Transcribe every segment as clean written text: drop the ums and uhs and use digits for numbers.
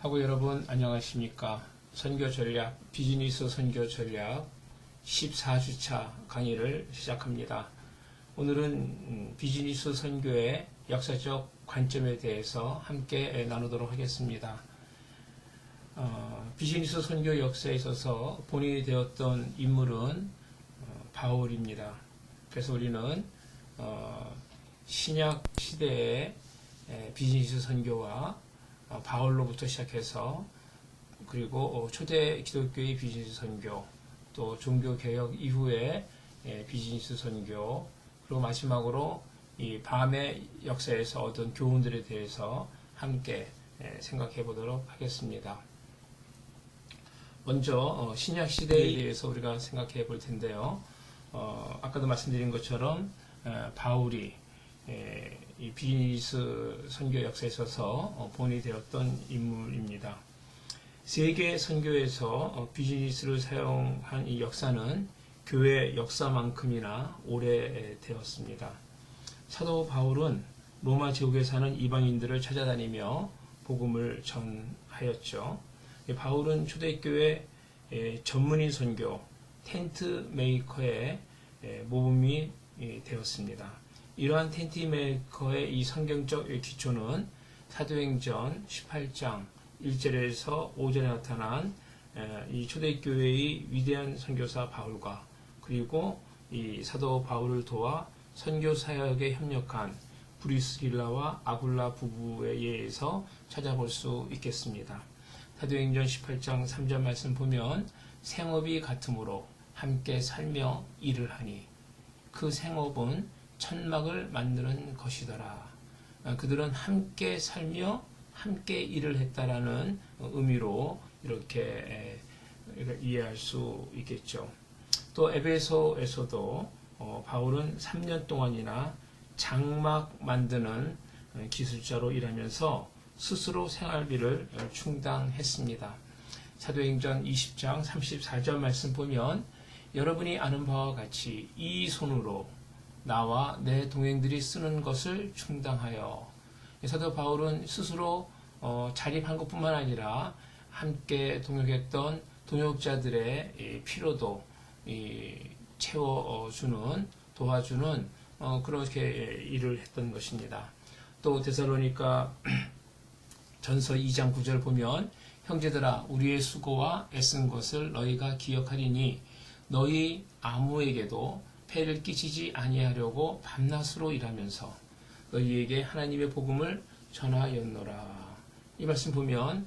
하고 여러분 안녕하십니까? 선교 전략, 비즈니스 선교 전략 14주차 강의를 시작합니다. 오늘은 비즈니스 선교의 역사적 관점에 대해서 함께 나누도록 하겠습니다. 비즈니스 선교 역사에 있어서 본인이 되었던 인물은 바울입니다. 그래서 우리는 신약 시대의 비즈니스 선교와 바울로부터 시작해서 그리고 초대 기독교의 비즈니스 선교, 또 종교개혁 이후의 비즈니스 선교, 그리고 마지막으로 이 밤의 역사에서 얻은 교훈들에 대해서 함께 생각해 보도록 하겠습니다. 먼저 신약 시대에 대해서 우리가 생각해 볼 텐데요. 아까도 말씀드린 것처럼 바울이 이 비즈니스 선교 역사에 있어서 본이 되었던 인물입니다. 세계 선교에서 비즈니스를 사용한 이 역사는 교회 역사만큼이나 오래되었습니다. 사도 바울은 로마 제국에 사는 이방인들을 찾아다니며 복음을 전하였죠. 바울은 초대교회 전문인 선교 텐트 메이커의 모범이 되었습니다. 이러한 텐트 메이커의 이 성경적 기초는 사도행전 18장 1절에서 5절에 나타난 이 초대교회의 위대한 선교사 바울과 그리고 이 사도 바울을 도와 선교 사역에 협력한 브리스길라와 아굴라 부부에 의해서 찾아볼 수 있겠습니다. 사도행전 18장 3절 말씀 보면 생업이 같으므로 함께 살며 일을 하니 그 생업은 천막을 만드는 것이더라. 그들은 함께 살며 함께 일을 했다라는 의미로 이렇게 이해할 수 있겠죠. 또 에베소에서도 바울은 3년 동안이나 장막 만드는 기술자로 일하면서 스스로 생활비를 충당했습니다. 사도행전 20장 34절 말씀 보면 여러분이 아는 바와 같이 이 손으로 나와 내 동행들이 쓰는 것을 충당하여 사도 바울은 스스로 자립한 것뿐만 아니라 함께 동역했던 동역자들의 필요도 채워주는 도와주는 그렇게 일을 했던 것입니다. 또 데살로니가 전서 2장 9절 보면 형제들아 우리의 수고와 애쓴 것을 너희가 기억하리니 너희 아무에게도 폐를 끼치지 아니하려고 밤낮으로 일하면서 너희에게 하나님의 복음을 전하였노라. 이 말씀 보면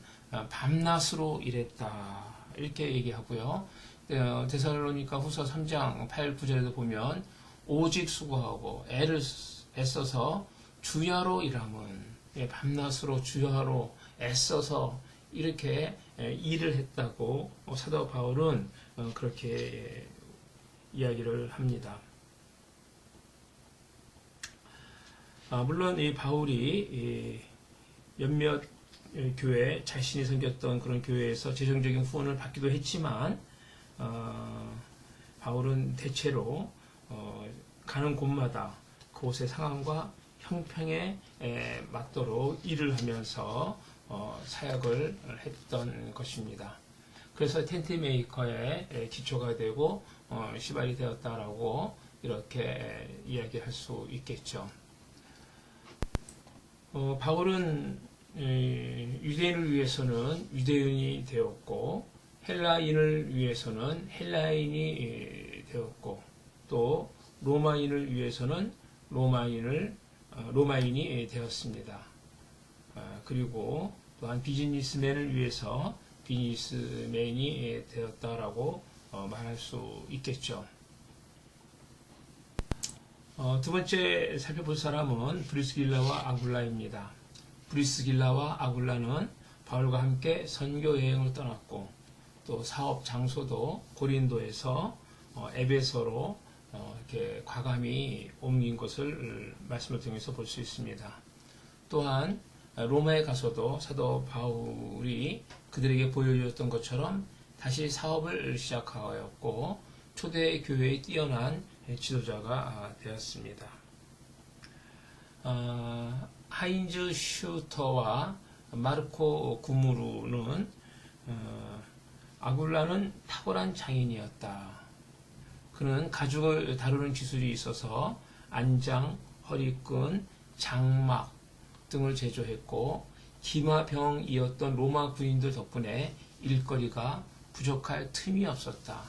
밤낮으로 일했다 이렇게 얘기하고요. 데살로니가 후서 3장 8, 9절에도 보면 오직 수고하고 애써서 주야로 일함은 밤낮으로 주야로 애써서 이렇게 일을 했다고 사도 바울은 그렇게 이야기를 합니다. 물론 이 바울이 몇몇 교회 자신이 섬겼던 그런 교회에서 재정적인 후원을 받기도 했지만 바울은 대체로 가는 곳마다 그곳의 상황과 형평에 맞도록 일을 하면서 사역을 했던 것입니다. 그래서 텐트 메이커의 기초가 되고 시발이 되었다라고 이렇게 이야기할 수 있겠죠. 바울은 유대인을 위해서는 유대인이 되었고 헬라인을 위해서는 헬라인이 되었고 또 로마인을 위해서는 로마인이 되었습니다. 그리고 또한 비즈니스맨을 위해서 비즈니스맨이 되었다라고 말할 수 있겠죠. 두 번째 살펴볼 사람은 브리스길라와 아굴라입니다. 브리스길라와 아굴라는 바울과 함께 선교 여행을 떠났고 또 사업 장소도 고린도에서 에베소로 이렇게 과감히 옮긴 것을 말씀을 통해서 볼 수 있습니다. 또한 로마에 가서도 사도 바울이 그들에게 보여주었던 것처럼 다시 사업을 시작하였고 초대 교회의 뛰어난 지도자가 되었습니다. 하인즈 슈터와 마르코 구무르는 아굴라는 탁월한 장인이었다. 그는 가죽을 다루는 기술이 있어서 안장, 허리끈, 장막 등을 제조했고 기마병이었던 로마 군인들 덕분에 일거리가 부족할 틈이 없었다.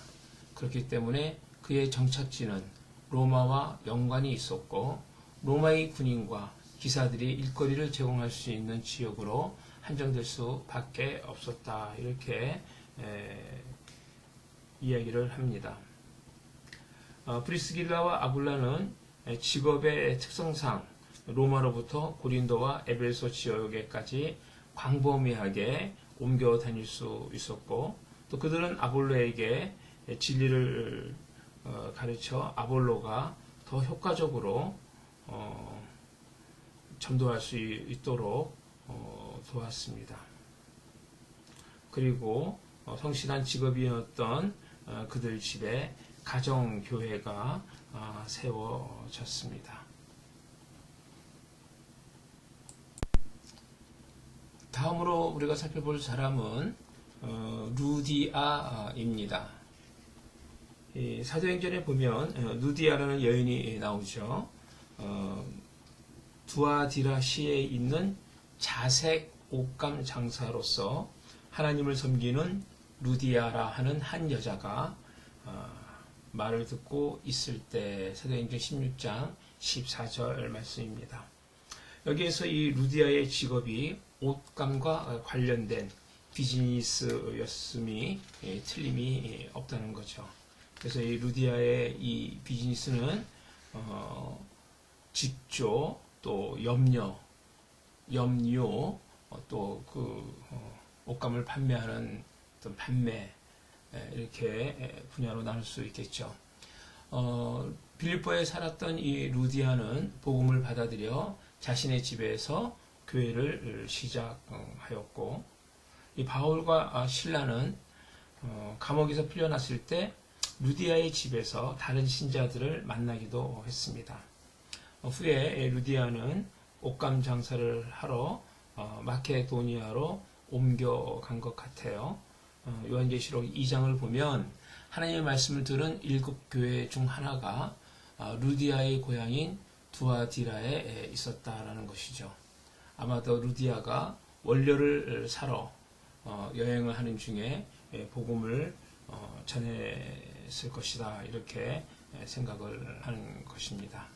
그렇기 때문에 그의 정착지는 로마와 연관이 있었고 로마의 군인과 기사들이 일거리를 제공할 수 있는 지역으로 한정될 수밖에 없었다. 이렇게 이야기를 합니다. 브리스길라와 아굴라는 직업의 특성상 로마로부터 고린도와 에베소 지역에까지 광범위하게 옮겨 다닐 수 있었고 또 그들은 아볼로에게 진리를 가르쳐 아볼로가 더 효과적으로 전도할 수 있도록 도왔습니다. 그리고 성실한 직업이었던 그들 집에 가정교회가 세워졌습니다. 다음으로 우리가 살펴볼 사람은 루디아입니다. 사도행전에 보면 루디아라는 여인이 나오죠. 두아디라시에 있는 자색 옷감 장사로서 하나님을 섬기는 루디아라 하는 한 여자가 말을 듣고 있을 때 사도행전 16장 14절 말씀입니다. 여기에서 이 루디아의 직업이 옷감과 관련된 비즈니스였음이 틀림이 없다는 거죠. 그래서 이 루디아의 이 비즈니스는 직조, 또 염료, 또 그 옷감을 판매하는 어떤 판매 이렇게 분야로 나눌 수 있겠죠. 빌립보에 살았던 이 루디아는 복음을 받아들여 자신의 집에서 교회를 시작하였고 이 바울과 실라는 감옥에서 풀려났을 때 루디아의 집에서 다른 신자들을 만나기도 했습니다. 후에 루디아는 옷감 장사를 하러 마케도니아로 옮겨간 것 같아요. 요한계시록 2장을 보면 하나님의 말씀을 들은 7교회 중 하나가 루디아의 고향인 두아디라에 있었다라는 것이죠. 아마도 루디아가 원료를 사러 여행을 하는 중에 복음을 전했을 것이다 이렇게 생각을 하는 것입니다.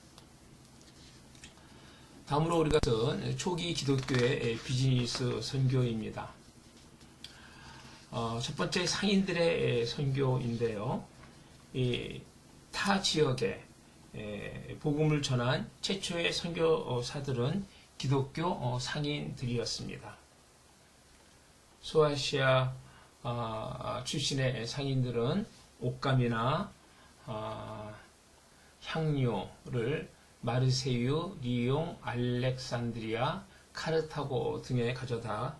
다음으로 우리가 본 초기 기독교의 비즈니스 선교입니다. 첫 번째 상인들의 선교인데요. 타 지역에 복음을 전한 최초의 선교사들은 기독교 상인들이었습니다. 소아시아 출신의 상인들은 옷감이나 향료를 마르세유, 리옹, 알렉산드리아, 카르타고 등에 가져다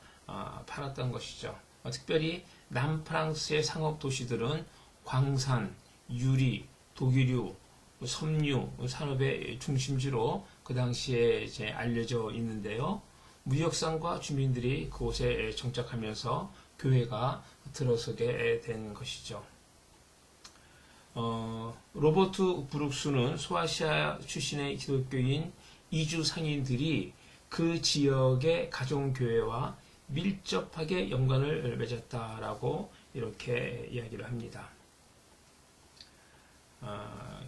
팔았던 것이죠. 특별히 남프랑스의 상업 도시들은 광산, 유리, 독일유, 섬유 산업의 중심지로 그 당시에 이제 알려져 있는데요. 무역상과 주민들이 그곳에 정착하면서 교회가 들어서게 된 것이죠. 로버트 브룩스는 소아시아 출신의 기독교인 이주 상인들이 그 지역의 가정교회와 밀접하게 연관을 맺었다라고 이렇게 이야기를 합니다.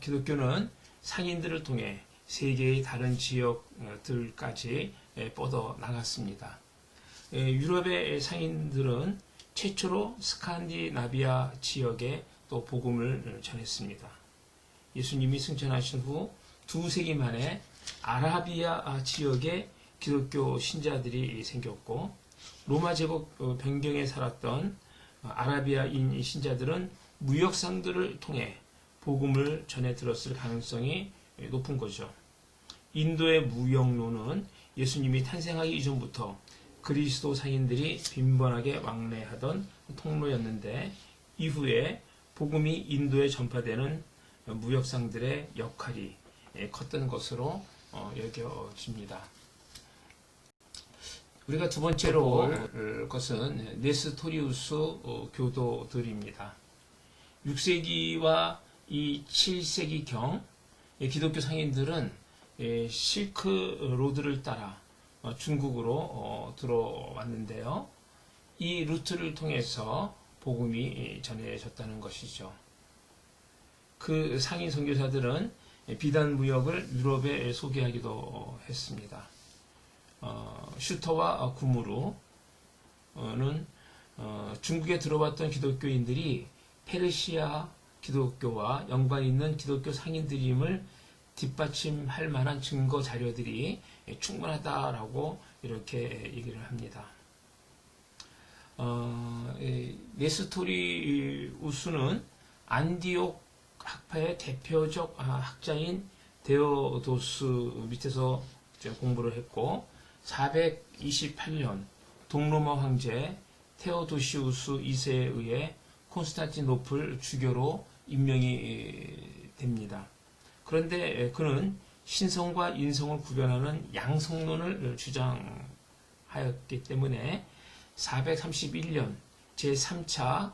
기독교는 상인들을 통해 세계의 다른 지역들까지 뻗어 나갔습니다. 유럽의 상인들은 최초로 스칸디나비아 지역에 또 복음을 전했습니다. 예수님이 승천하신 후 2세기 만에 아라비아 지역에 기독교 신자들이 생겼고 로마 제국 변경에 살았던 아라비아인 신자들은 무역상들을 통해 복음을 전해 들었을 가능성이 높은 거죠. 인도의 무역로는 예수님이 탄생하기 이전부터 그리스도 상인들이 빈번하게 왕래하던 통로였는데 이후에 복음이 인도에 전파되는 무역상들의 역할이 컸던 것으로 여겨집니다. 우리가 두 번째로 볼 것은 네스토리우스 교도들입니다. 6세기와 이 7세기경 기독교 상인들은 실크 로드를 따라 중국으로 들어왔는데요. 이 루트를 통해서 복음이 전해졌다는 것이죠. 그 상인 선교사들은 비단 무역을 유럽에 소개하기도 했습니다. 슈터와 구무르는 중국에 들어왔던 기독교인들이 페르시아 기독교와 연관 있는 기독교 상인들임을 뒷받침할 만한 증거 자료들이 충분하다라고 이렇게 얘기를 합니다. 네스토리우스는 안디옥 학파의 대표적 학자인 데오도스 밑에서 공부를 했고 428년 동로마 황제 테오도시우스 2세에 의해 콘스탄티노플 주교로 임명이 됩니다. 그런데 그는 신성과 인성을 구별하는 양성론을 주장하였기 때문에 431년 제3차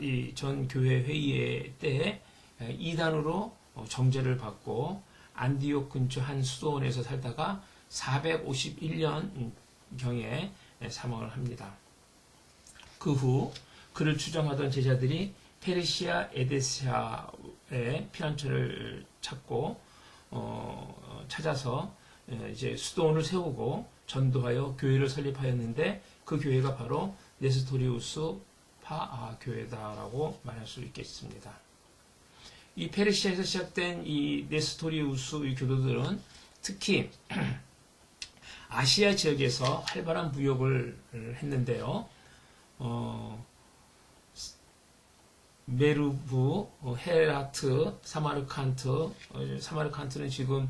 이 전 교회 회의 때 이단으로 정죄를 받고 안디옥 근처 한 수도원에서 살다가 451년경에 사망을 합니다. 그 후 그를 추종하던 제자들이 페르시아 에데시아의 피난처를 찾아서 이제 수도원을 세우고 전도하여 교회를 설립하였는데 그 교회가 바로 네스토리우스 파 교회다라고 말할 수 있겠습니다. 이 페르시아에서 시작된 이 네스토리우스 교도들은 특히 아시아 지역에서 활발한 무역을 했는데요. 메르브, 헤라트, 사마르칸트는 지금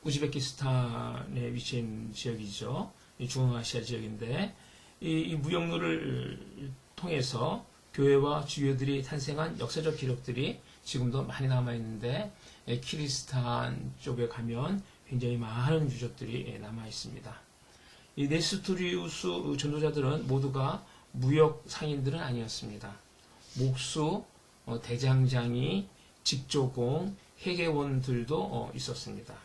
우즈베키스탄에 위치한 지역이죠. 중앙아시아 지역인데 이 무역로를 통해서 교회와 주교들이 탄생한 역사적 기록들이 지금도 많이 남아있는데 키르기스탄 쪽에 가면 굉장히 많은 유적들이 남아 있습니다. 이 네스토리우스 전도자들은 모두가 무역 상인들은 아니었습니다. 목수, 대장장이, 직조공, 회계원들도 있었습니다.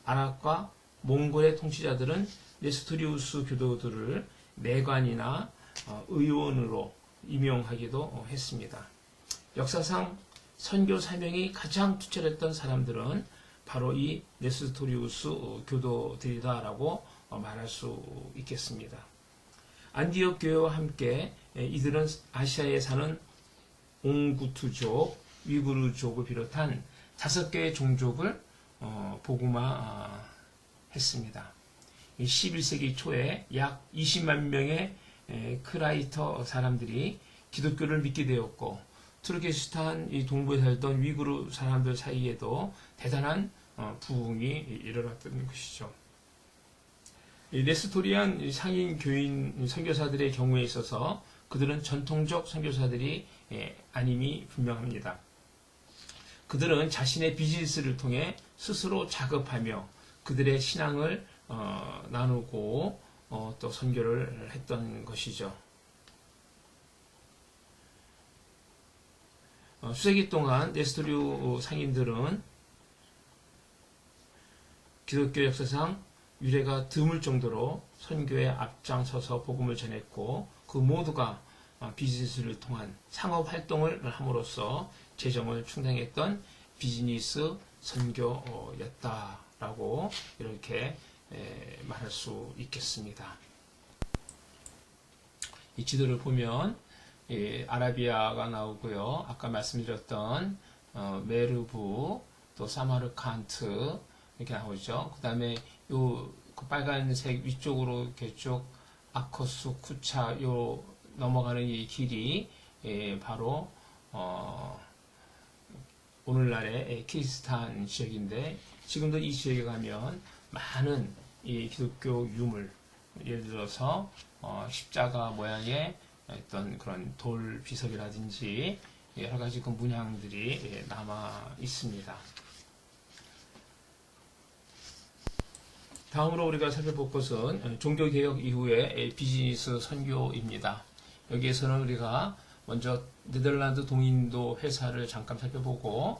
아랍과 몽골의 통치자들은 네스토리우스 교도들을 내관이나 의원으로 임용하기도 했습니다. 역사상 선교 사명이 가장 투철했던 사람들은 바로 이 네스토리우스 교도들이다라고 말할 수 있겠습니다. 안디옥 교회와 함께 이들은 아시아에 사는 옹구투족, 위구르족을 비롯한 5개의 종족을 복음화했습니다. 11세기 초에 약 20만 명의 크라이터 사람들이 기독교를 믿게 되었고 투르키스탄 이 동부에 살던 위구르 사람들 사이에도 대단한 부흥이 일어났던 것이죠. 네스토리안 상인 교인 선교사들의 경우에 있어서 그들은 전통적 선교사들이 아님이 분명합니다. 그들은 자신의 비즈니스를 통해 스스로 작업하며 그들의 신앙을 나누고 또 선교를 했던 것이죠. 수세기 동안 네스토리우 상인들은 기독교 역사상 유래가 드물 정도로 선교에 앞장서서 복음을 전했고 그 모두가 비즈니스를 통한 상업 활동을 함으로써 재정을 충당했던 비즈니스 선교였다라고 이렇게 말할 수 있겠습니다. 이 지도를 보면 아라비아가 나오고요. 아까 말씀드렸던 메르브 또 사마르칸트 이렇게 나오죠. 그 다음에 요 그 빨간색 위쪽으로 이렇게 쭉 아커스 쿠차 요 넘어가는 이 길이 바로 오늘날의 키르기스탄 지역인데 지금도 이 지역에 가면 많은 이 기독교 유물 예를 들어서 십자가 모양의 어떤 그런 돌 비석이라든지 여러 가지 그 문양들이 남아 있습니다. 다음으로 우리가 살펴볼 것은 종교개혁 이후의 비즈니스 선교입니다. 여기에서는 우리가 먼저 네덜란드 동인도 회사를 잠깐 살펴보고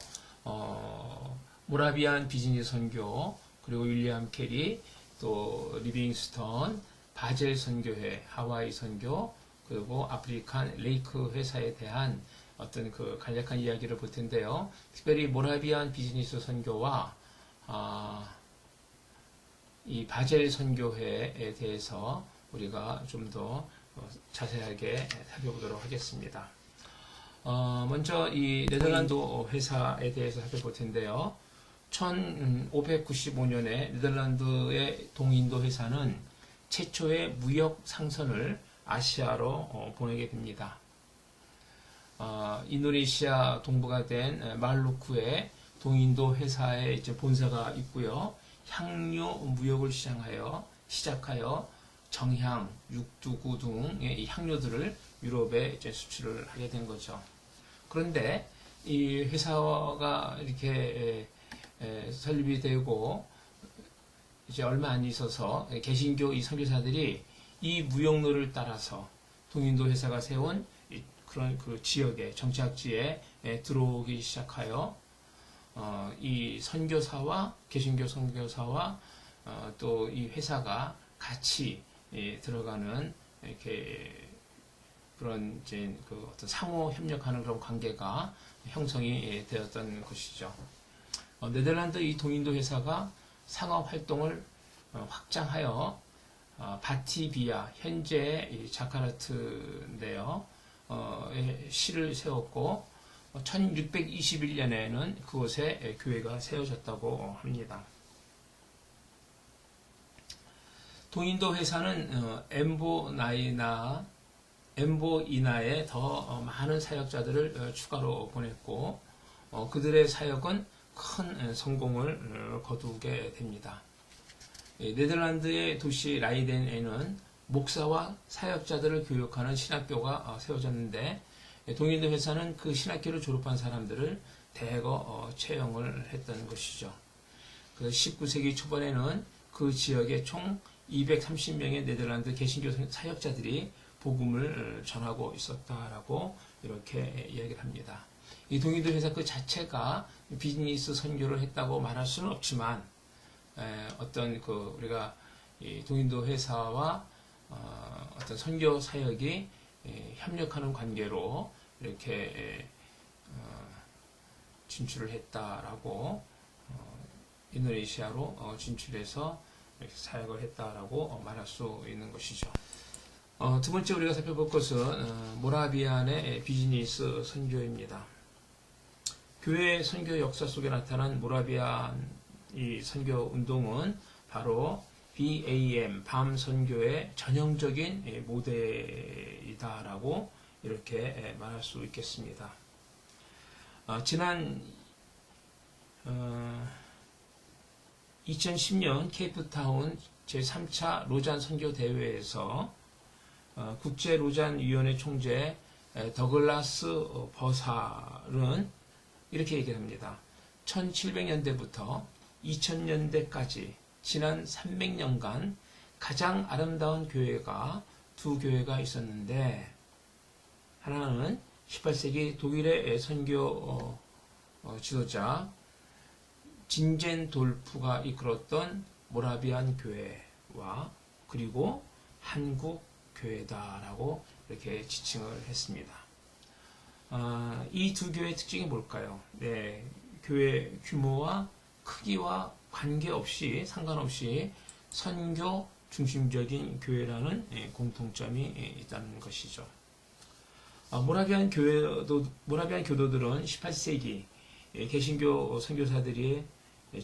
모라비안 비즈니스 선교, 그리고 윌리엄 캐리, 또 리빙스턴, 바젤 선교회, 하와이 선교, 그리고 아프리칸 레이크 회사에 대한 어떤 그 간략한 이야기를 볼 텐데요. 특별히 모라비안 비즈니스 선교와 이 바젤 선교회에 대해서 우리가 좀 더 자세하게 살펴보도록 하겠습니다. 먼저 이 네덜란드 회사에 대해서 살펴볼 텐데요. 1595년에 네덜란드의 동인도 회사는 최초의 무역 상선을 아시아로 보내게 됩니다. 인도네시아 동부가 된 말루쿠에 동인도 회사의 이제 본사가 있고요. 향료 무역을 시작하여 정향, 육두구 등의 향료들을 유럽에 이제 수출을 하게 된 거죠. 그런데 이 회사가 이렇게 설립이 되고 이제 얼마 안 있어서 개신교 이 선교사들이 이 무역로를 따라서 동인도 회사가 세운 그런 그 지역에 정착지에 들어오기 시작하여 이 선교사와 개신교 선교사와 또 이 회사가 같이 들어가는 이렇게 그런 이제 그 어떤 상호 협력하는 그런 관계가 형성이 되었던 것이죠. 네덜란드 이 동인도 회사가 상업 활동을 확장하여 바티비아 현재 이 자카르타인데요. 시를 세웠고 1621년에는 그곳에 교회가 세워졌다고 합니다. 동인도 회사는 엠보이나에 더 많은 사역자들을 추가로 보냈고 그들의 사역은 큰 성공을 거두게 됩니다. 네덜란드의 도시 라이덴에는 목사와 사역자들을 교육하는 신학교가 세워졌는데 동인도 회사는 그 신학교를 졸업한 사람들을 대거 채용을 했던 것이죠. 19세기 초반에는 그 지역에 총 230명의 네덜란드 개신교 사역자들이 복음을 전하고 있었다라고 이렇게 이야기를 합니다. 이 동인도 회사 그 자체가 비즈니스 선교를 했다고 말할 수는 없지만 어떤 그 우리가 이 동인도 회사와 어떤 선교 사역이 협력하는 관계로 이렇게 진출을 했다라고 인도네시아로 진출해서 이렇게 사역을 했다라고 말할 수 있는 것이죠. 두 번째 우리가 살펴볼 것은 모라비안의 비즈니스 선교입니다. 교회 선교 역사 속에 나타난 모라비안 이 선교 운동은 바로 BAM, 밤 선교의 전형적인 모델이다라고 이렇게 말할 수 있겠습니다. 지난 2010년 케이프타운 제3차 로잔 선교 대회에서 국제 로잔 위원회 총재 더글라스 버살은 이렇게 얘기합니다. 1700년대부터 2000년대까지 지난 300년간 가장 아름다운 교회가 두 교회가 있었는데 하나는 18세기 독일의 선교 지도자 진젠돌프가 이끌었던 모라비안 교회와 그리고 한국 교회다라고 이렇게 지칭을 했습니다. 이 두 교회의 특징이 뭘까요? 네, 교회 규모와 크기와 상관없이 선교 중심적인 교회라는 공통점이 있다는 것이죠. 모라비안 교도들은 18세기 개신교 선교사들이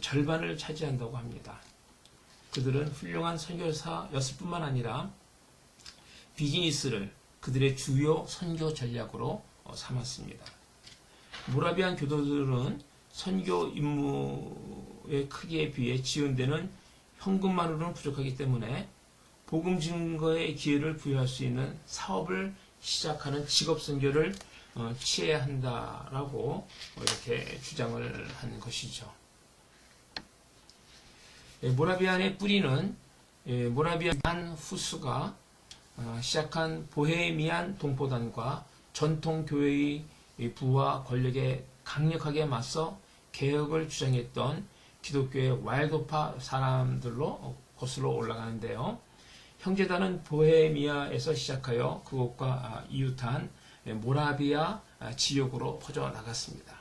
절반을 차지한다고 합니다. 그들은 훌륭한 선교사였을 뿐만 아니라 비즈니스를 그들의 주요 선교 전략으로 삼았습니다. 모라비안 교도들은 선교 임무의 크기에 비해 지원되는 현금만으로는 부족하기 때문에 복음 증거의 기회를 부여할 수 있는 사업을 시작하는 직업 선교를 취해야 한다라고 이렇게 주장을 한 것이죠. 모라비안의 뿌리는 모라비안 후스가 시작한 보헤미안 동포단과 전통 교회의 부와 권력에 강력하게 맞서 개혁을 주장했던 기독교의 와일드파 사람들로 거슬러 올라가는데요. 형제단은 보헤미아에서 시작하여 그곳과 이웃한 모라비아 지역으로 퍼져나갔습니다.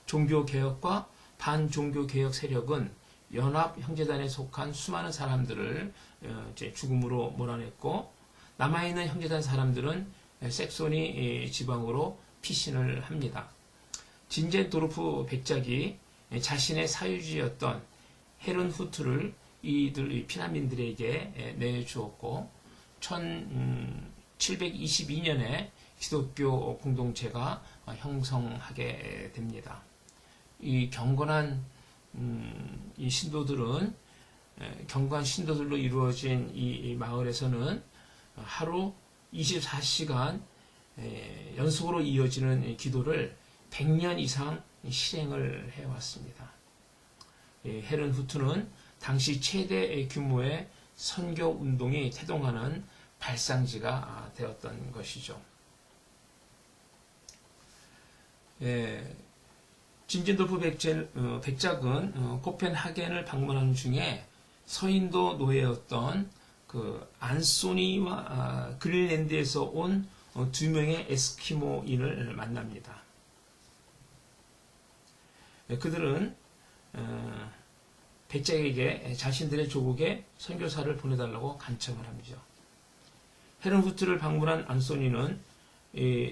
종교개혁과 반종교개혁 세력은 연합 형제단에 속한 수많은 사람들을 죽음으로 몰아냈고, 남아있는 형제단 사람들은 색소니 지방으로 피신을 합니다. 진젠도르프 백작이 자신의 사유지였던 헤른후트를 이들 피난민들에게 내주었고, 1722년에 기독교 공동체가 형성하게 됩니다. 이 경건한 이 신도들은 경건한 신도들로 이루어진 이 마을에서는 하루 24시간 연속으로 이어지는 기도를 100년 이상 실행을 해왔습니다. 헤른후트는 당시 최대 규모의 선교 운동이 태동하는 발상지가 되었던 것이죠. 진젠도르프 백작은 코펜하겐을 방문하는 중에 서인도 노예였던 그 안소니와 그린랜드에서 온 2명의 에스키모인을 만납니다. 그들은 백작에게 자신들의 조국에 선교사를 보내달라고 간청을 합니다. 헤른후트를 방문한 안소니는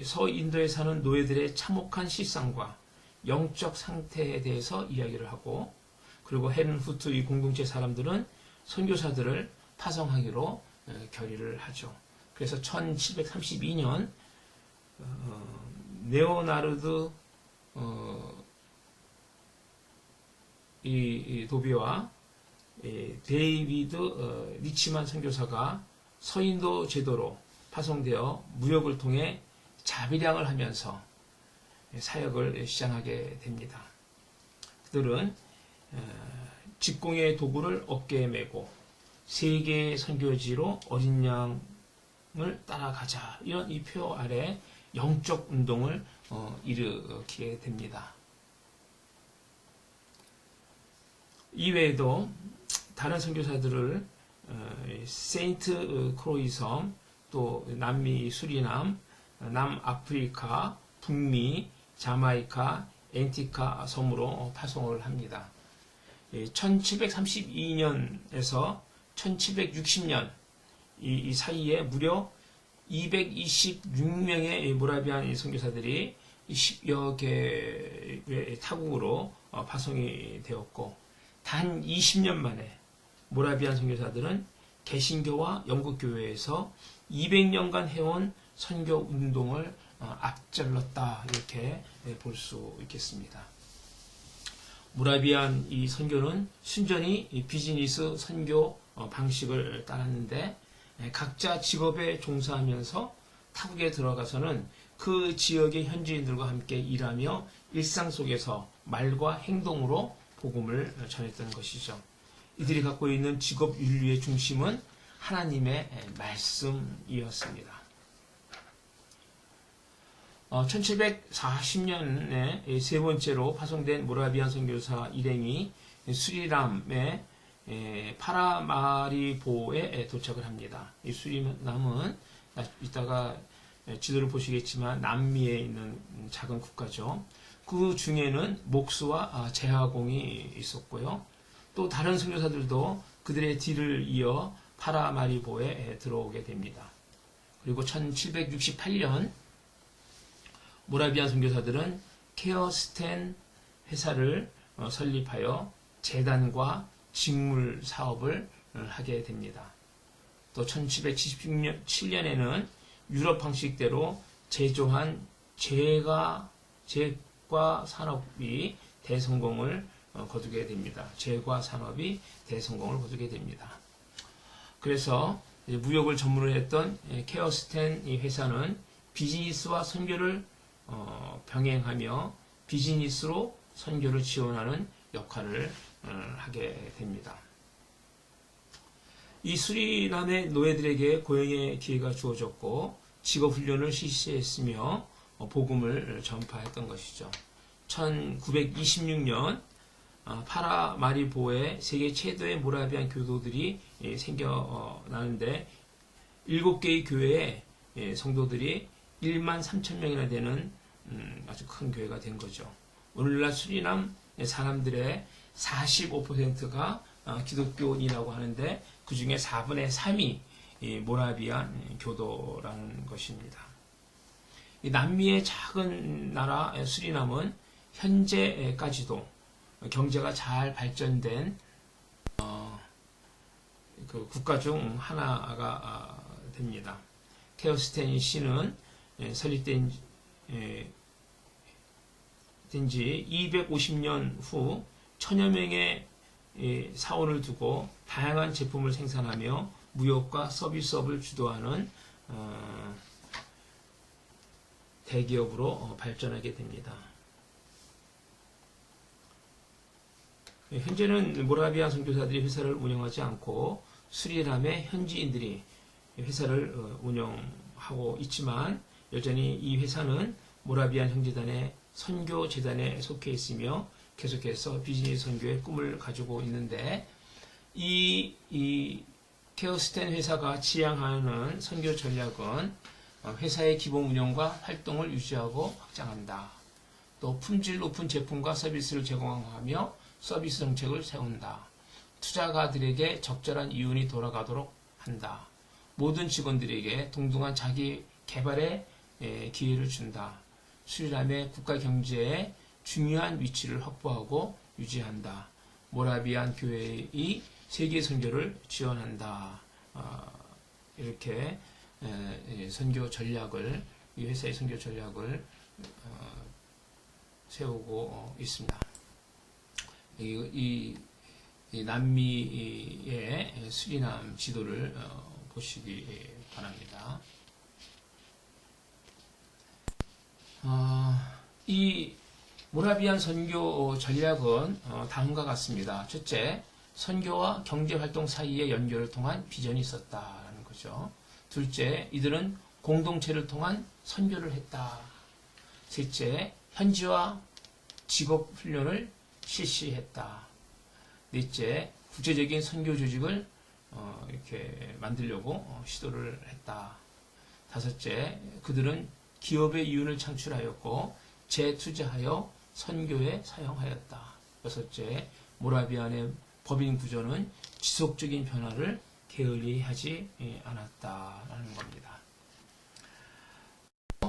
서인도에 사는 노예들의 참혹한 실상과 영적 상태에 대해서 이야기를 하고, 그리고 헤른후트 이 공동체 사람들은 선교사들을 파송하기로 결의를 하죠. 그래서 1732년 네오나르드 이 도비와 데이비드 리치만 선교사가 서인도 제도로 파송되어 무역을 통해 자비량을 하면서 사역을 시작하게 됩니다. 그들은 직공의 도구를 어깨에 메고 세계의 선교지로 어린 양을 따라가자, 이런 이 표 아래 영적 운동을 일으키게 됩니다. 이외에도 다른 선교사들을 세인트 크로이 섬, 또 남미 수리남, 남아프리카, 북미, 자마이카, 앤티카 섬으로 파송을 합니다. 1732년에서 1760년 이 사이에 무려 226명의 모라비안 선교사들이 10여 개의 타국으로 파송이 되었고, 단 20년 만에 모라비안 선교사들은 개신교와 영국교회에서 200년간 해온 선교 운동을 앞질렀다, 이렇게 볼 수 있겠습니다. 모라비안 이 선교는 순전히 비즈니스 선교 방식을 따랐는데, 각자 직업에 종사하면서 타국에 들어가서는 그 지역의 현지인들과 함께 일하며 일상 속에서 말과 행동으로 복음을 전했던 것이죠. 이들이 갖고 있는 직업 윤리의 중심은 하나님의 말씀이었습니다. 1740년에 세 번째로 파송된 모라비안 선교사 일행이 수리남의 파라마리보에 도착을 합니다. 이 수리남은 이따가 지도를 보시겠지만 남미에 있는 작은 국가죠. 그 중에는 목수와 제화공이 있었고요. 또 다른 선교사들도 그들의 뒤를 이어 파라마리보에 들어오게 됩니다. 그리고 1768년 모라비안 선교사들은 케어스텐 회사를 설립하여 재단과 직물 사업을 하게 됩니다. 또 1777년에는 유럽 방식대로 제조한 제과 산업이 대성공을 거두게 됩니다. 제과 산업이 대성공을 거두게 됩니다. 그래서 무역을 전문으로 했던 케어스텐 이 회사는 비즈니스와 선교를 병행하며 비즈니스로 선교를 지원하는 역할을 하게 됩니다. 이 수리남의 노예들에게 고용의 기회가 주어졌고 직업훈련을 실시했으며 복음을 전파했던 것이죠. 1926년 파라마리보에 세계 최대의 모라비안 교도들이 생겨나는데 7개의 교회에 성도들이 1만 3천 명이나 되는 아주 큰 교회가 된 거죠. 오늘날 수리남 사람들의 45%가 기독교인이라고 하는데 그 중에 4분의 3이 모라비안 교도라는 것입니다. 남미의 작은 나라 수리남은 현재까지도 경제가 잘 발전된 그 국가 중 하나가 됩니다. 케어스텐 시는 설립된 지 250년 후 천여 명의 사원을 두고 다양한 제품을 생산하며 무역과 서비스업을 주도하는 대기업으로 발전하게 됩니다. 현재는 모라비안 선교사들이 회사를 운영하지 않고 수리남의 현지인들이 회사를 운영하고 있지만 여전히 이 회사는 모라비안 형제단의 선교재단에 속해 있으며 계속해서 비즈니스 선교의 꿈을 가지고 있는데 이 케어스텐 회사가 지향하는 선교 전략은 회사의 기본 운영과 활동을 유지하고 확장한다. 또 품질 높은 제품과 서비스를 제공하며 서비스 정책을 세운다. 투자가들에게 적절한 이윤이 돌아가도록 한다. 모든 직원들에게 동등한 자기 개발의 기회를 준다. 수리남의 국가 경제에 중요한 위치를 확보하고 유지한다. 모라비안 교회의 세계 선교를 지원한다. 이렇게 선교 전략을 이 회사의 선교 전략을 세우고 있습니다. 이 남미의 수리남 지도를 보시기 바랍니다. 이 모라비안 선교 전략은 다음과 같습니다. 첫째, 선교와 경제활동 사이의 연결을 통한 비전이 있었다라는 거죠. 둘째, 이들은 공동체를 통한 선교를 했다. 셋째, 현지화 직업훈련을 실시했다. 넷째, 국제적인 선교 조직을 이렇게 만들려고 시도를 했다. 다섯째, 그들은 기업의 이윤을 창출하였고 재투자하여 선교에 사용하였다. 여섯째, 모라비안의 법인 구조는 지속적인 변화를 게을리하지 않았다라는 겁니다.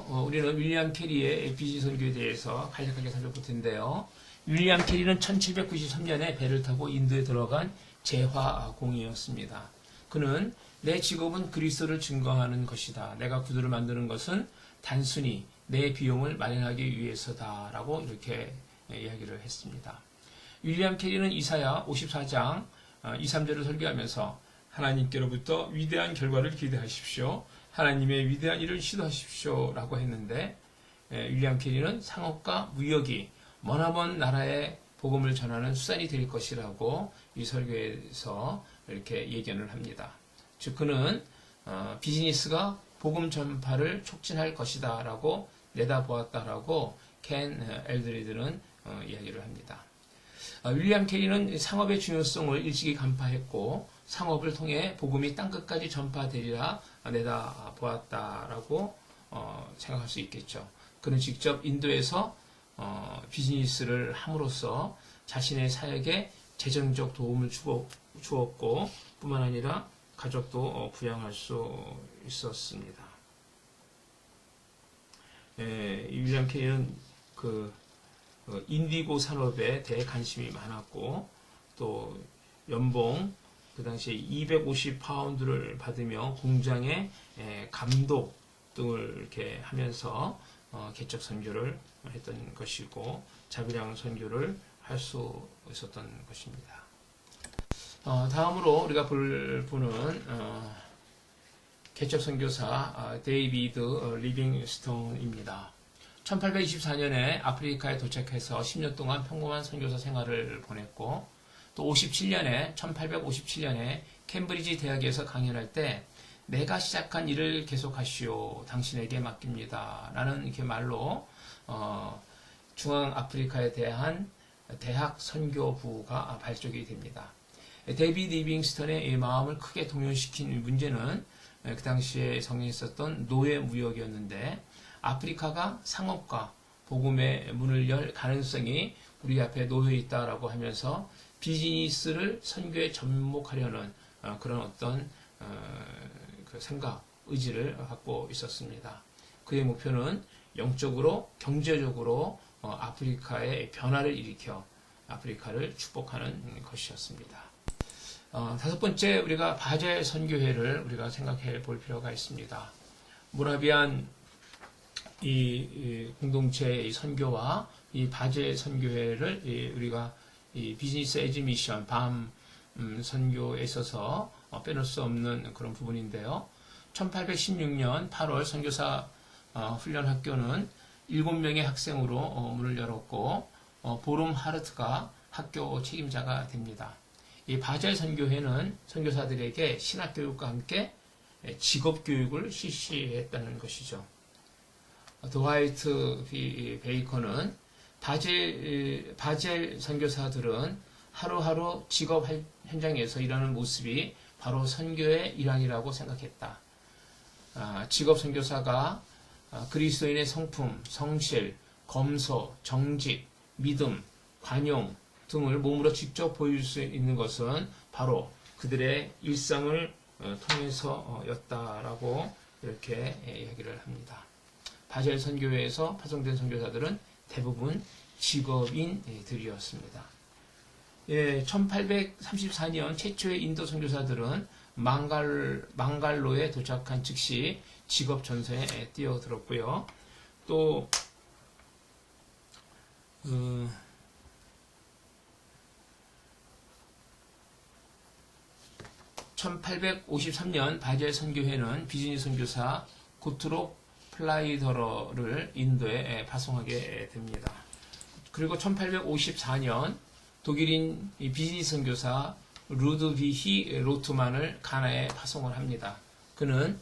우리는 윌리엄 캐리의 비즈니스 선교에 대해서 간략하게 살펴볼 텐데요. 윌리엄 캐리는 1793년에 배를 타고 인도에 들어간 재화공이었습니다. 그는 내 직업은 그리스도를 증거하는 것이다. 내가 구두를 만드는 것은 단순히 내 비용을 마련하기 위해서다라고 이렇게 이야기를 했습니다. 윌리엄 캐리는 이사야 54장 2, 3절을 설교하면서 하나님께로부터 위대한 결과를 기대하십시오. 하나님의 위대한 일을 시도하십시오. 라고 했는데 윌리엄 캐리는 상업과 무역이 머나먼 나라에 복음을 전하는 수단이 될 것이라고 이 설교에서 이렇게 예견을 합니다. 즉 그는 비즈니스가 복음 전파를 촉진할 것이다 라고 내다보았다라고 켄 엘드리드는 이야기를 합니다. 윌리엄 캐리는 상업의 중요성을 일찍이 간파했고 상업을 통해 복음이 땅끝까지 전파되리라 내다보았다라고 생각할 수 있겠죠. 그는 직접 인도에서 비즈니스를 함으로써 자신의 사역에 재정적 도움을 주었고 뿐만 아니라 가족도 부양할 수 있었습니다. 윌리엄 캐리는 인디고 산업에 대해 관심이 많았고 또 연봉 그 당시에 250파운드를 받으며 공장의 감독 등을 이렇게 하면서 개척 선교를 했던 것이고 자비량 선교를 할 수 있었던 것입니다. 다음으로 우리가 볼 분은 개척 선교사 데이비드 리빙스톤입니다. 1824년에 아프리카에 도착해서 10년 동안 평범한 선교사 생활을 보냈고 또 1857년에 캠브리지 대학에서 강연할 때 내가 시작한 일을 계속하시오. 당신에게 맡깁니다. 라는 이렇게 말로 중앙아프리카에 대한 대학 선교부가 발족이 됩니다. 데이비드 리빙스턴의 마음을 크게 동요시킨 문제는 그 당시에 성행했었던 노예 무역이었는데 아프리카가 상업과 복음의 문을 열 가능성이 우리 앞에 놓여 있다라고 하면서 비즈니스를 선교에 접목하려는 그런 어떤 그 생각, 의지를 갖고 있었습니다. 그의 목표는 영적으로, 경제적으로 아프리카의 변화를 일으켜 아프리카를 축복하는 것이었습니다. 다섯 번째, 우리가 바젤 선교회를 우리가 생각해 볼 필요가 있습니다. 모라비안 이 공동체의 선교와 이 바젤 선교회를 우리가 이 비즈니스 에즈 미션 밤 선교에 있어서 빼놓을 수 없는 그런 부분인데요. 1816년 8월 선교사 훈련학교는 7명의 학생으로 문을 열었고 보름 하르트가 학교 책임자가 됩니다. 이 바젤 선교회는 선교사들에게 신학교육과 함께 직업교육을 실시했다는 것이죠. 드와이트 베이커는 바젤 선교사들은 하루하루 직업 현장에서 일하는 모습이 바로 선교의 일환이라고 생각했다. 직업 선교사가 그리스도인의 성품, 성실, 검소, 정직, 믿음, 관용 등을 몸으로 직접 보여줄 수 있는 것은 바로 그들의 일상을 통해서였다라고 이렇게 이야기를 합니다. 바젤 선교회에서 파송된 선교사들은 대부분 직업인들이었습니다. 1834년 최초의 인도 선교사들은 망갈로에 도착한 즉시 직업 전선에 뛰어들었고요. 또 1853년 바젤 선교회는 비즈니스 선교사 구트록 플라이더러를 인도에 파송하게 됩니다. 그리고 1854년 독일인 비즈니스 선교사 루드비히 로트만을 가나에 파송을 합니다. 그는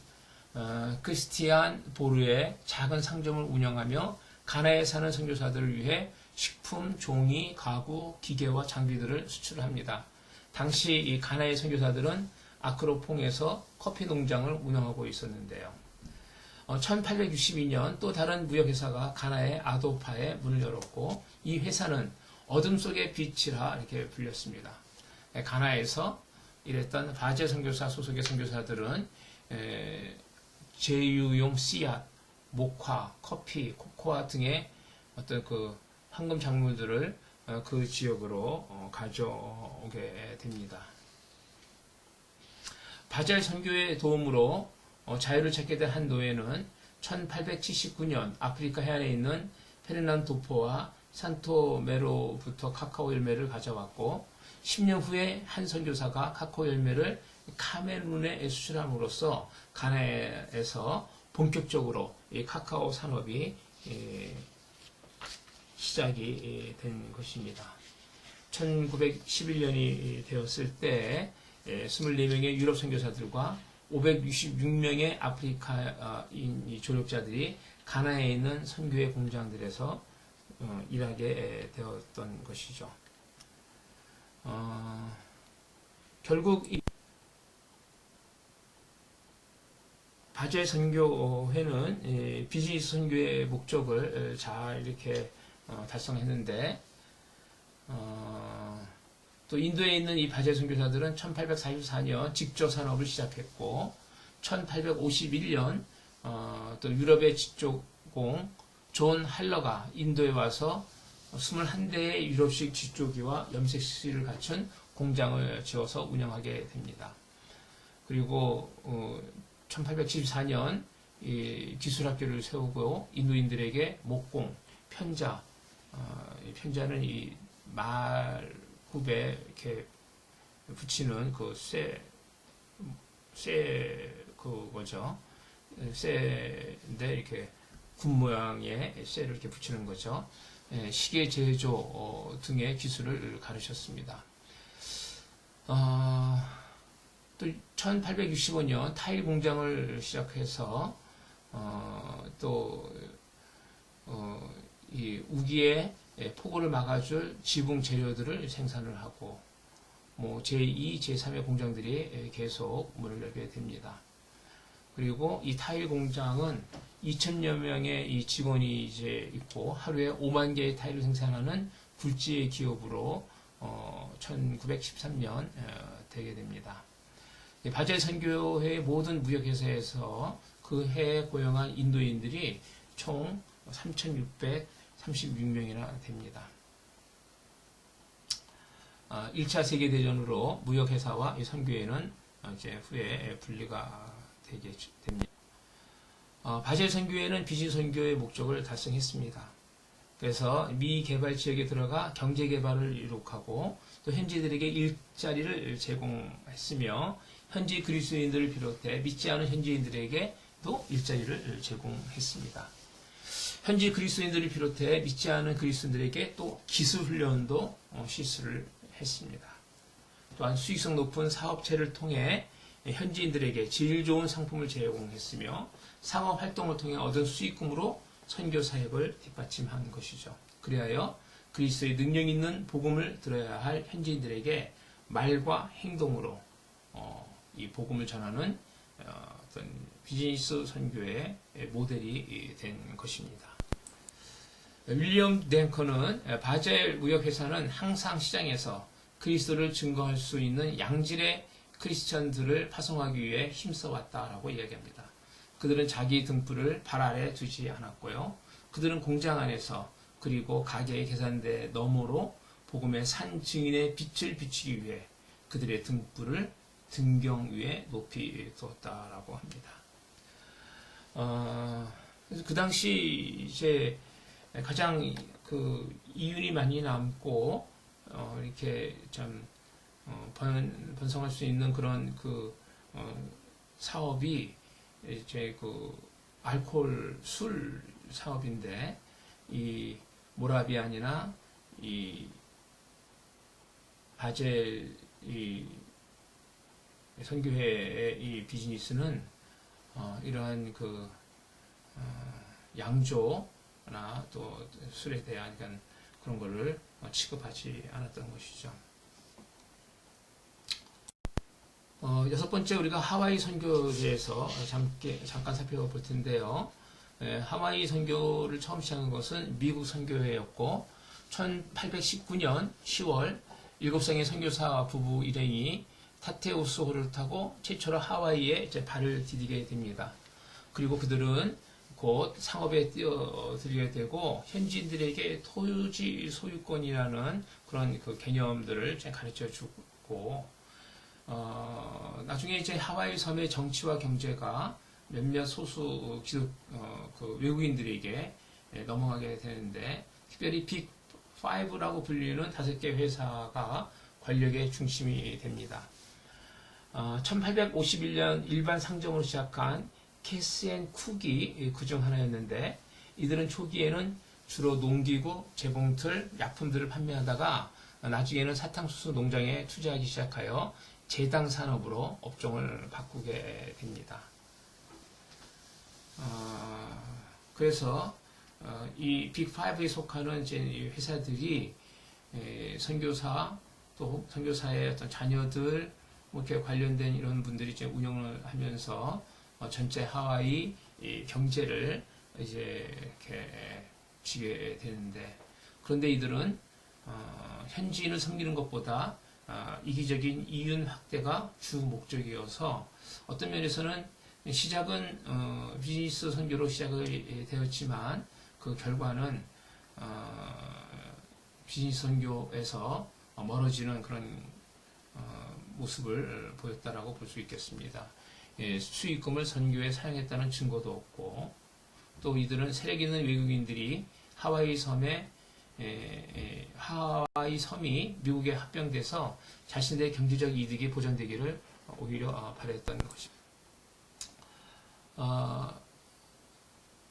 크리스티안 보르의 작은 상점을 운영하며 가나에 사는 선교사들을 위해 식품, 종이, 가구, 기계와 장비들을 수출합니다. 당시 이 가나의 선교사들은 아크로퐁에서 커피 농장을 운영하고 있었는데요. 1862년 또 다른 무역회사가 가나의 아도파에 문을 열었고 이 회사는 어둠 속의 빛이라 이렇게 불렸습니다. 가나에서 일했던 바젤 선교사 소속의 선교사들은 제유용 씨앗, 목화, 커피, 코코아 등의 어떤 그 황금 작물들을 그 지역으로 가져오게 됩니다. 바젤 선교의 도움으로 자유를 찾게 된 한 노예는 1879년 아프리카 해안에 있는 페르난도포와 산토메로부터 카카오 열매를 가져왔고 10년 후에 한 선교사가 카카오 열매를 카메룬에 수출함으로써 가나에서 본격적으로 이 카카오 산업이 시작이 된 것입니다. 1911년이 되었을 때 24명의 유럽 선교사들과 566명의 아프리카인 조력자들이 가나에 있는 선교회 공장들에서 일하게 되었던 것이죠. 결국 이 바젤 선교회는 비즈니스 선교의 목적을 잘 이렇게 달성했는데 또 인도에 있는 이 바젤 선교사들은 1844년 직조 산업을 시작했고 1851년 또 유럽의 직조공 존 할러가 인도에 와서 21대의 유럽식 직조기와 염색실을 갖춘 공장을 지어서 운영하게 됩니다. 그리고 1874년 기술학교를 세우고 인도인들에게 목공, 편자, 편자는 이 말굽에 이렇게 붙이는 그 그거죠. 쇠인데 이렇게 군 모양의 쇠를 이렇게 붙이는 거죠. 시계 제조 등의 기술을 가르쳤습니다. 또 1865년 타일 공장을 시작해서 이 우기의 폭우를 막아줄 지붕 재료들을 생산을 하고 뭐 제2, 제3의 공장들이 계속 문을 열게 됩니다. 그리고 이 타일 공장은 2,000여 명의 이 직원이 이제 있고 하루에 5만 개의 타일을 생산하는 굴지의 기업으로 1913년 되게 됩니다. 바젤 선교회의 모든 무역회사에서 그 해에 고용한 인도인들이 총 3,636명이나 됩니다. 1차 세계대전으로 무역회사와 이 선교회는 이제 후에 분리가 되게 됩니다. 바젤 선교회는 비즈니스 선교의 목적을 달성했습니다. 그래서 미 개발 지역에 들어가 경제 개발을 이룩하고 또 현지들에게 일자리를 제공했으며 현지 그리스도인들을 비롯해 믿지 않은 현지인들에게도 일자리를 제공했습니다. 현지 그리스도인들을 비롯해 믿지 않은 그리스도인들에게 또 기술 훈련도 실시를 했습니다. 또한 수익성 높은 사업체를 통해 현지인들에게 질 좋은 상품을 제공했으며 상업 활동을 통해 얻은 수익금으로 선교 사역을 뒷받침한 것이죠. 그리하여 그리스도의 능력 있는 복음을 들어야 할 현지인들에게 말과 행동으로 이 복음을 전하는 어떤 비즈니스 선교의 모델이 된 것입니다. 윌리엄 랭컨은 바젤 무역회사는 항상 시장에서 그리스도를 증거할 수 있는 양질의 크리스천들을 파송하기 위해 힘써왔다라고 이야기합니다. 그들은 자기 등불을 발 아래 두지 않았고요. 그들은 공장 안에서 그리고 가게의 계산대 너머로 복음의 산 증인의 빛을 비추기 위해 그들의 등불을 등경 위에 높이 두었다라고 합니다. 그래서 그 당시 이제 가장 그 이윤이 많이 남고 이렇게 좀 번성할 수 있는 그런 그 사업이 이제 그 알코올 술 사업인데 이 모라비안이나 이 바젤 이 선교회의 이 비즈니스는 이러한 그 양조나 또 술에 대한 그런 거를 취급하지 않았던 것이죠. 여섯 번째 우리가 하와이 선교에 대해서 잠깐 살펴볼 텐데요. 하와이 선교를 처음 시작한 것은 미국 선교회였고 1819년 10월 7성의 선교사 부부 일행이 타테우스호를 타고 최초로 하와이에 이제 발을 디디게 됩니다. 그리고 그들은 곧 상업에 뛰어들게 되고 현지인들에게 토지 소유권이라는 그런 그 개념들을 가르쳐 주고 나중에 이제 하와이 섬의 정치와 경제가 몇몇 소수 그 외국인들에게 넘어가게 되는데 특별히 빅 5라고 불리는 5개 회사가 권력의 중심이 됩니다. 1851년 일반 상점으로 시작한 캐스앤 쿡이 그중 하나였는데 이들은 초기에는 주로 농기구, 재봉틀, 약품들을 판매하다가 나중에는 사탕수수 농장에 투자하기 시작하여 제당 산업으로 업종을 바꾸게 됩니다. 그래서 이 빅5에 속하는 이제 회사들이 선교사 또 선교사의 어떤 자녀들 뭐 이렇게 관련된 이런 분들이 이제 운영을 하면서 전체 하와이 경제를 이제 이렇게 쥐게 되는데 그런데 이들은 현지인을 섬기는 것보다 이기적인 이윤 확대가 주 목적이어서 어떤 면에서는 시작은 비즈니스 선교로 시작이 되었지만 그 결과는 비즈니스 선교에서 멀어지는 그런 모습을 보였다라고 볼 수 있겠습니다. 수익금을 선교에 사용했다는 증거도 없고 또 이들은 세력 있는 외국인들이 하와이 섬이 미국에 합병돼서 자신들의 경제적 이득이 보장되기를 오히려 바랬던 것입니다.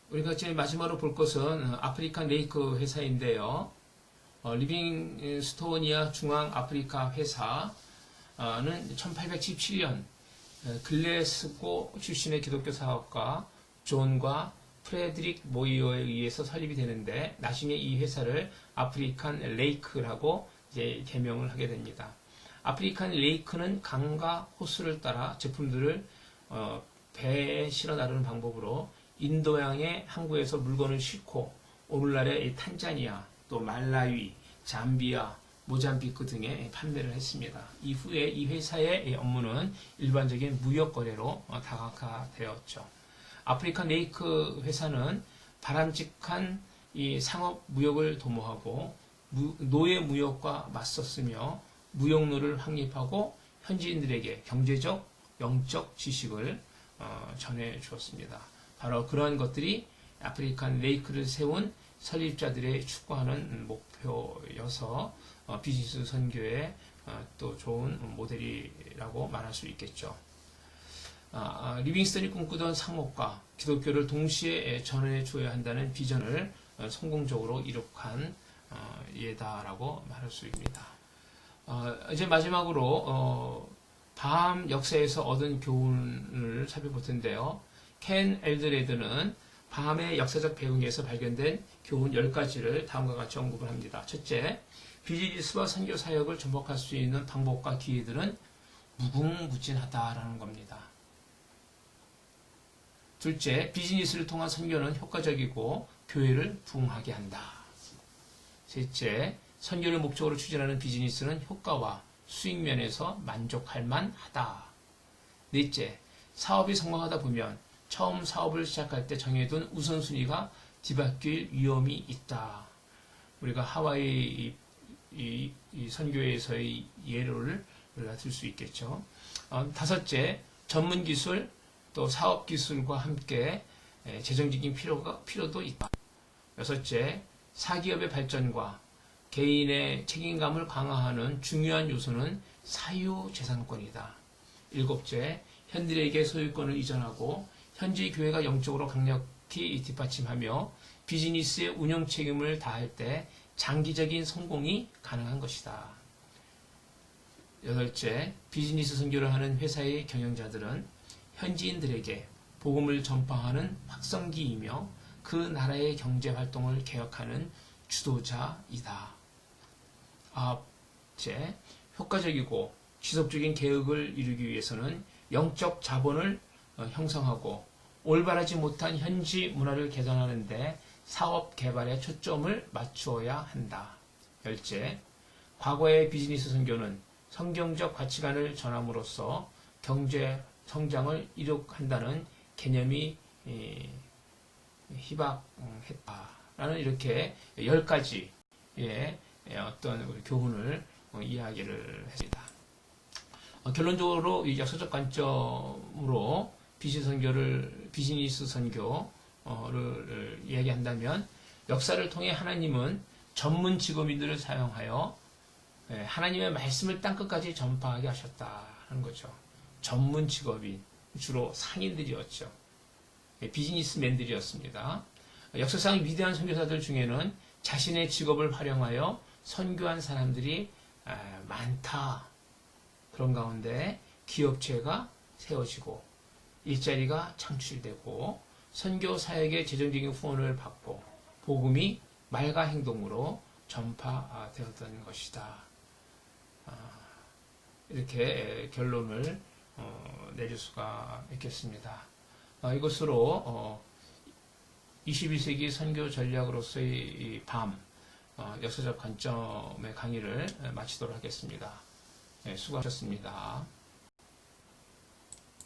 우리가 지금 마지막으로 볼 것은 아프리칸 레이크 회사인데요. 리빙스토니아 중앙 아프리카 회사는 1817년 글래스고 출신의 기독교 사업가 존과 프레드릭 모이어에 의해서 설립이 되는데 나중에 이 회사를 아프리칸 레이크라고 이제 개명을 하게 됩니다. 아프리칸 레이크는 강과 호수를 따라 제품들을 배에 실어 나르는 방법으로 인도양의 항구에서 물건을 싣고 오늘날의 탄자니아, 또 말라위, 잠비아, 모잠비크 등에 판매를 했습니다. 이후에 이 회사의 업무는 일반적인 무역 거래로 다각화되었죠. 아프리칸 레이크 회사는 바람직한 이 상업 무역을 도모하고 노예 무역과 맞섰으며 무역로를 확립하고 현지인들에게 경제적, 영적 지식을 전해 주었습니다. 바로 그러한 것들이 아프리칸 레이크를 세운 설립자들의 추구하는 목표여서 비즈니스 선교의 또 좋은 모델이라고 말할 수 있겠죠. 리빙스턴이 꿈꾸던 상업과 기독교를 동시에 전해 주어야 한다는 비전을 성공적으로 이룩한 예다라고 말할 수 있습니다. 이제 마지막으로 밤 역사에서 얻은 교훈을 살펴볼 텐데요. 켄 엘드레드는 밤의 역사적 배경에서 발견된 교훈 10가지를 다음과 같이 언급을 합니다. 첫째, 비즈니스와 선교 사역을 접목할 수 있는 방법과 기회들은 무궁무진하다라는 겁니다. 둘째, 비즈니스를 통한 선교는 효과적이고 교회를 부흥하게 한다. 셋째, 선교를 목적으로 추진하는 비즈니스는 효과와 수익 면에서 만족할 만하다. 넷째, 사업이 성공하다 보면 처음 사업을 시작할 때 정해둔 우선순위가 뒤바뀔 위험이 있다. 우리가 하와이 이 선교에서의 예를 우리가 들 수 있겠죠. 다섯째, 전문 기술 또 사업 기술과 함께 재정적인 필요도 있다. 여섯째, 사기업의 발전과 개인의 책임감을 강화하는 중요한 요소는 사유재산권이다. 일곱째, 현들에게 소유권을 이전하고 현지 교회가 영적으로 강력히 뒷받침하며 비즈니스의 운영 책임을 다할 때 장기적인 성공이 가능한 것이다. 여덟째, 비즈니스 선교를 하는 회사의 경영자들은 현지인들에게 복음을 전파하는 확성기이며 그 나라의 경제 활동을 개혁하는 주도자이다. 아홉째, 효과적이고 지속적인 개혁을 이루기 위해서는 영적 자본을 형성하고 올바르지 못한 현지 문화를 개선하는 데 사업 개발에 초점을 맞추어야 한다. 열째, 과거의 비즈니스 선교는 성경적 가치관을 전함으로써 경제 성장을 이룩한다는 개념이 희박했다라는 이렇게 10가지의 어떤 교훈을 이야기를 했습니다. 결론적으로 이 역사적 관점으로 비즈니스 선교를 이야기한다면 역사를 통해 하나님은 전문 직업인들을 사용하여 하나님의 말씀을 땅끝까지 전파하게 하셨다는 거죠. 전문 직업인, 주로 상인들이었죠. 비즈니스맨들이었습니다. 역사상 위대한 선교사들 중에는 자신의 직업을 활용하여 선교한 사람들이 많다. 그런 가운데 기업체가 세워지고 일자리가 창출되고 선교 사역의 재정적인 후원을 받고 복음이 말과 행동으로 전파되었던 것이다. 이렇게 결론을 내릴 수가 있겠습니다. 이것으로 21세기 선교 전략으로서의 밤 역사적 관점의 강의를 마치도록 하겠습니다. 수고하셨습니다.